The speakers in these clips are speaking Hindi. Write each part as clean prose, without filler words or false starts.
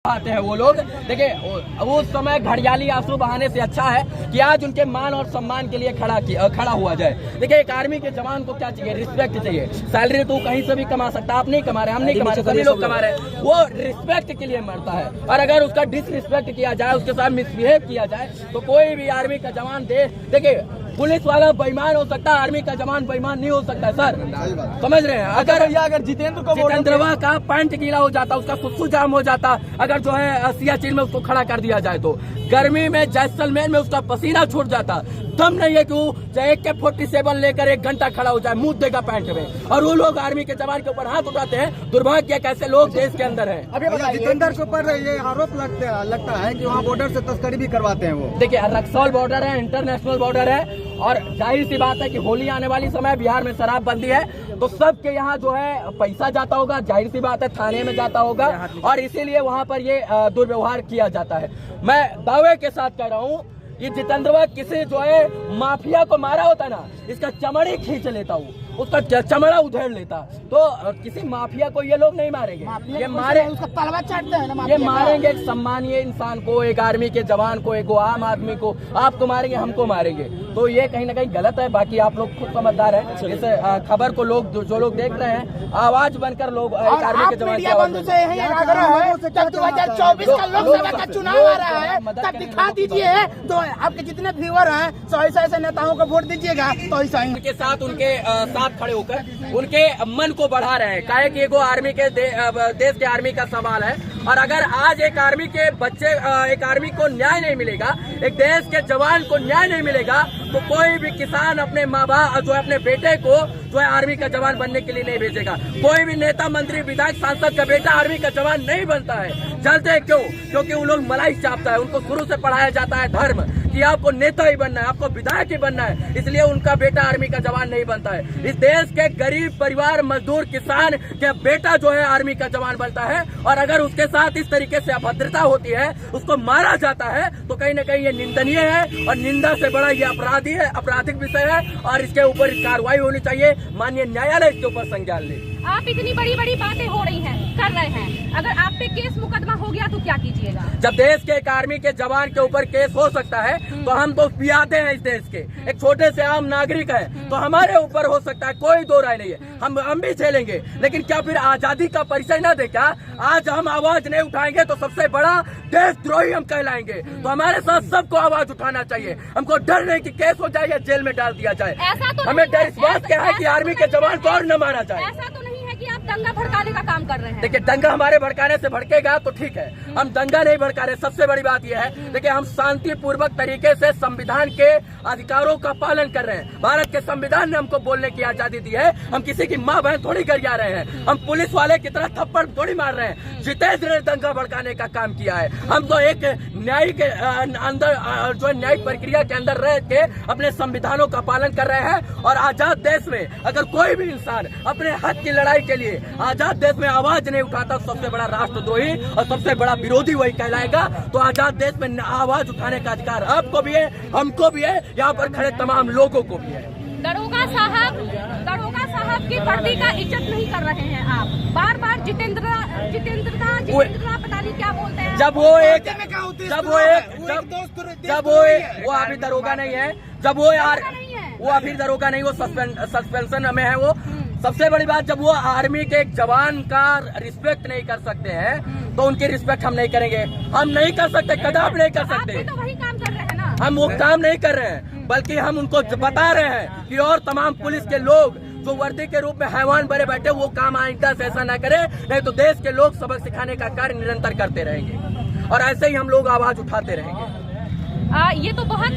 आते हैं वो लोग। देखिए उस समय घड़ियाली आंसू बहाने से अच्छा है कि आज उनके मान और सम्मान के लिए खड़ा हुआ जाए। देखिए एक आर्मी के जवान को क्या चाहिए? रिस्पेक्ट चाहिए। सैलरी तो कहीं से भी कमा सकता है, आप नहीं कमा रहे, हम नहीं कमा रहे, सभी लोग कमा रहे हैं। वो रिस्पेक्ट के लिए मरता है और अगर उसका डिसरिस्पेक्ट किया जाए, उसके साथ मिसबिहेव किया जाए तो कोई भी आर्मी का जवान देखिए पुलिस वाला बेईमान हो सकता है, आर्मी का जवान बेईमान नहीं हो सकता है सर, समझ रहे हैं। अगर जितेंद्रवा का पैंट गीला हो जाता, उसका फुफ्फू जाम हो जाता, अगर जो है सियाचिन में उसको खड़ा कर दिया जाए तो गर्मी में जैसलमेर में उसका पसीना छूट जाता, दम नहीं है कि वो चाहे AK-47 लेकर 1 घंटा खड़ा हो जाए, मुंह देगा पैंट में। और वो लोग आर्मी के जवान के ऊपर हाथ उठाते हैं। दुर्भाग्य कैसे लोग देश के अंदर हैं। अभी जितेंद्र के ऊपर ये आरोप लगता है कि वहाँ बॉर्डर से तस्करी भी करवाते हैं वो। देखिए रक्सौल बॉर्डर है, इंटरनेशनल बॉर्डर है और जाहिर सी बात है कि होली आने वाली समय बिहार में शराबबंदी है तो सबके यहाँ जो है पैसा जाता होगा, जाहिर सी बात है थाने में जाता होगा और इसीलिए वहाँ पर ये दुर्व्यवहार किया जाता है। मैं दावे के साथ कह रहा हूँ ये जितेंद्रवा किसी जो है माफिया को मारा होता ना, इसका चमड़ी खींच लेता हूँ, उसका चमड़ा उधेड़ लेता। तो किसी माफिया को ये लोग नहीं मारेंगे, ये मारे उसका तलवार चाटते हैं ना, ये मारेंगे एक सम्मानीय इंसान को, एक आर्मी के जवान को, एक आम आदमी को। आपको मारेंगे, हमको मारेंगे, तो ये कहीं ना कहीं गलत है। बाकी आप लोग खुद समझदार है। इस खबर को लोग जो लोग देख रहे हैं आवाज बनकर लोग एक आर्मी के जवान की आवाज 2024 का लोकसभा का चुनाव आ रहा है, तब दिखा दीजिए तो आपके जितने व्यूअर हैं तो ऐसे नेताओं को वोट दीजिएगा तो ऐसा ही उनके साथ खड़े होकर उनके मन को बढ़ा रहे हैं। काहे कि वो आर्मी के देश के आर्मी का सवाल है और अगर आज एक आर्मी के बच्चे एक आर्मी को न्याय नहीं मिलेगा, एक देश के जवान को न्याय नहीं मिलेगा तो कोई भी किसान अपने माँ बाप जो है अपने बेटे को जो है आर्मी का जवान बनने के लिए नहीं भेजेगा। कोई भी नेता मंत्री विधायक सांसद का बेटा आर्मी का जवान नहीं बनता है। जानते हैं क्यों? क्योंकि वो लोग मलाई चापता है, उनको शुरू से पढ़ाया जाता है धर्म कि आपको नेता ही बनना है, आपको विधायक ही बनना है, इसलिए उनका बेटा आर्मी का जवान नहीं बनता है। इस देश के गरीब परिवार मजदूर किसान के बेटा जो है आर्मी का जवान बनता है और अगर उसके साथ इस तरीके से अभद्रता होती है, उसको मारा जाता है तो कहीं न कहीं ये निंदनीय है और निंदा से बड़ा ये अपराधी है, आपराधिक विषय है और इसके ऊपर कार्रवाई होनी चाहिए। माननीय न्यायालय इसके ऊपर संज्ञान ले। आप इतनी बड़ी बड़ी बातें हो रही हैं, कर रहे हैं, अगर आप पे केस मुकदमा हो गया तो क्या कीजिएगा? जब देश के एक आर्मी के जवान के ऊपर केस हो सकता है तो हम तो पियादे हैं इस देश के, एक छोटे से आम नागरिक हैं तो हमारे ऊपर हो सकता है, कोई दो राय नहीं है, हम भी झेलेंगे। लेकिन क्या फिर आजादी का परिचय न दे क्या? आज हम आवाज नहीं उठाएंगे तो सबसे बड़ा देशद्रोही हम कहलाएंगे। तो हमारे साथ सबको आवाज उठाना चाहिए। हमको डर नहीं कि केस हो जाए या जेल में डाल दिया जाए, हमें डर इस बात का है कि आर्मी के जवान को और न मारा जाए। ऐसा तो नहीं है कि आप दंगा भड़काने का काम कर रहे हैं। देखिए दंगा हमारे भड़काने से भड़केगा तो ठीक है, हम दंगा नहीं भड़का रहे। सबसे बड़ी बात यह है देखिए हम शांतिपूर्वक तरीके से संविधान के अधिकारों का पालन कर रहे हैं। भारत के संविधान ने हमको बोलने की आजादी दी है। हम किसी की माँ बहन थोड़ी गरिया रहे हैं, हम पुलिस वाले की तरह थप्पड़ थोड़ी मार रहे हैं। जितेंद्र ने दंगा भड़काने का काम किया है। हम तो एक न्यायिक अंदर जो है न्यायिक प्रक्रिया के अंदर रह के अपने संविधानों का पालन कर रहे हैं और आजाद देश में अगर कोई भी इंसान अपने हक की लड़ाई के लिए आजाद देश में आवाज नहीं उठाता सबसे बड़ा राष्ट्रद्रोही और सबसे बड़ा विरोधी वही कहलाएगा। तो आजाद देश में आवाज उठाने का अधिकार आपको भी है, हमको भी है, यहाँ पर खड़े तमाम लोगों को भी है। दरोगा साहब की वर्दी का इज्जत नहीं कर रहे हैं आप। बार बार जितेंद्र पता नहीं क्या बोलते हैं। वो अभी दरोगा नहीं है, वो अभी दरोगा नहीं, वो सस्पेंशन में है। वो सबसे बड़ी बात, जब वो आर्मी के एक जवान का रिस्पेक्ट नहीं कर सकते हैं तो उनकी रिस्पेक्ट हम नहीं करेंगे, हम नहीं कर सकते, कदापि नहीं कर सकते। तो वही काम कर रहे हैं ना, हम वो काम नहीं कर रहे हैं बल्कि हम उनको बता रहे हैं कि और तमाम पुलिस के लोग जो वर्दी के रूप में हैवान बने बैठे वो काम आइंदा से ऐसा न करे, नहीं तो देश के लोग सबक सिखाने का कार्य निरंतर करते रहेंगे और ऐसे ही हम लोग आवाज उठाते रहेंगे। ये तो बहुत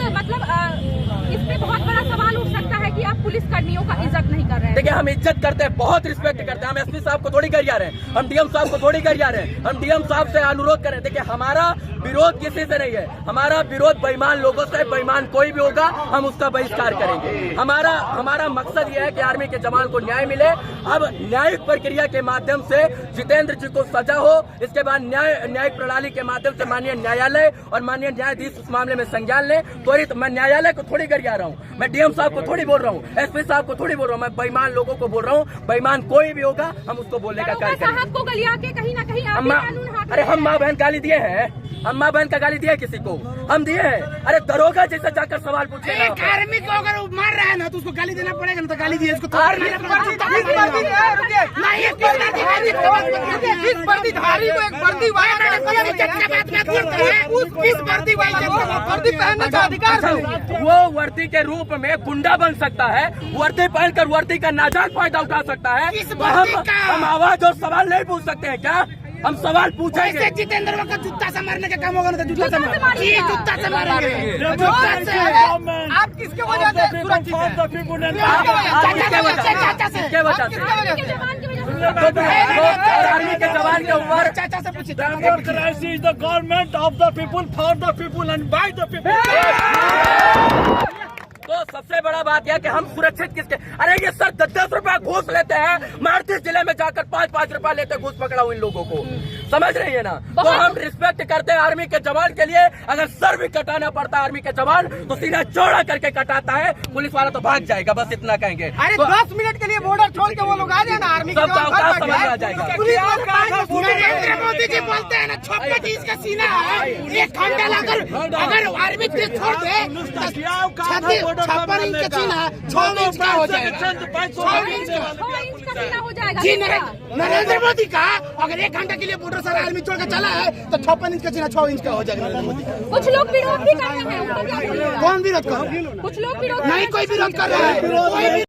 इस पे बहुत बड़ा सवाल उठ सकता है कि आप पुलिस कर्मियों का इज्जत नहीं कर रहे हैं। देखिए हम इज्जत करते हैं, बहुत रिस्पेक्ट करते हैं। हम SP साहब को थोड़ी गरिया रहे हैं, हम DM साहब को थोड़ी गरिया रहे हैं, हम DM साहब से अनुरोध करें। देखिए हमारा विरोध किसी से नहीं है, हमारा विरोध बेईमान लोगों से, बेईमान कोई भी होगा हम उसका बहिष्कार करेंगे। हमारा मकसद ये है कि आर्मी के जवान को न्याय मिले। अब न्यायिक प्रक्रिया के माध्यम से जितेंद्र जी को सजा हो, इसके बाद न्यायिक प्रणाली के माध्यम से माननीय न्यायालय और माननीय न्यायाधीश उस मामले में संज्ञान ले। त्वरित मैं न्यायालय को थोड़ी गरिया रहा हूँ, मैं DM साहब को थोड़ी बोल रहा हूँ, SP साहब को थोड़ी बोल रहा हूँ, मैं बेईमान लोगों को बोल रहा हूँ। बेईमान कोई भी होगा हम उसको बोलने का कार्य करेंगे। साहब को गलिया के कहीं ना कहीं बात अरे हम माँ बहन गाली दिए हैं? हम माँ बहन का गाली दिए किसी को? हम दिए हैं? अरे दरोगा जैसे जाकर सवाल पूछे एक आर्मी को अगर वो मार रहा है ना तो उसको गाली देना पड़ेगा ना, तो गाली दिए इसको। आर्मी नहीं, इस वर्दीधारी को एक वर्दी वाला पहनने का अधिकार है। वो वर्दी के रूप में गुंडा बन सकता है, वर्दी पहनकर वर्दी का नाजायज फायदा उठा सकता है। तो हम आवाज और सवाल नहीं पूछ सकते हैं क्या? हम सवाल पूछेंगे। जितेंद्र का जूता से मारने का काम होगा ना, तो जूता से मारेंगे। आप किसके वजह से सुरक्षित हैं? किसके वजह से? और आर्मी के जवान के ऊपर चाचा से पूछिए। Democracy is the government of the people, for the people and by the people. तो सबसे बड़ा बात यह कि हम सुरक्षित किसके? अरे ये सर 10-10 रुपया घूस लेते हैं, मारुति जिले में जाकर 5-5 रुपया लेते घूस पकड़ा हुआ इन लोगों को, समझ रही है ना? तो हम रिस्पेक्ट करते हैं आर्मी के जवान के लिए। अगर सर भी कटाना पड़ता है आर्मी के जवान तो सीधा चौड़ा करके कटाता है, पुलिस वाला तो भाग जाएगा, बस इतना कहेंगे। अरे तो 10 मिनट के लिए बॉर्डर छोड़ के वो लोग आ जाए ना, आर्मी सब का समझ में आ जाएगा। नरेंद्र मोदी जी बोलते हैं ना 56 इंच का सीना है, 1 घंटा लगकर अगर आर्मी के छोड़ दे 56 इंच का सीना 6 इंच का हो जाएगा। 6 इंच का सीना हो जाएगा जी नरेंद्र मोदी का अगर 1 घंटा के लिए बॉर्डर सारा आर्मी छोड़ के चला है तो 56 इंच का सीना 6 इंच का हो जाएगा नरेंद्र मोदी का। कुछ लोग विरोध भी कर रहे हैं, उनको क्या बोलिएगा? कौन विरोध कर? कुछ लोग विरोध नहीं, कोई विरोध कर रहा है।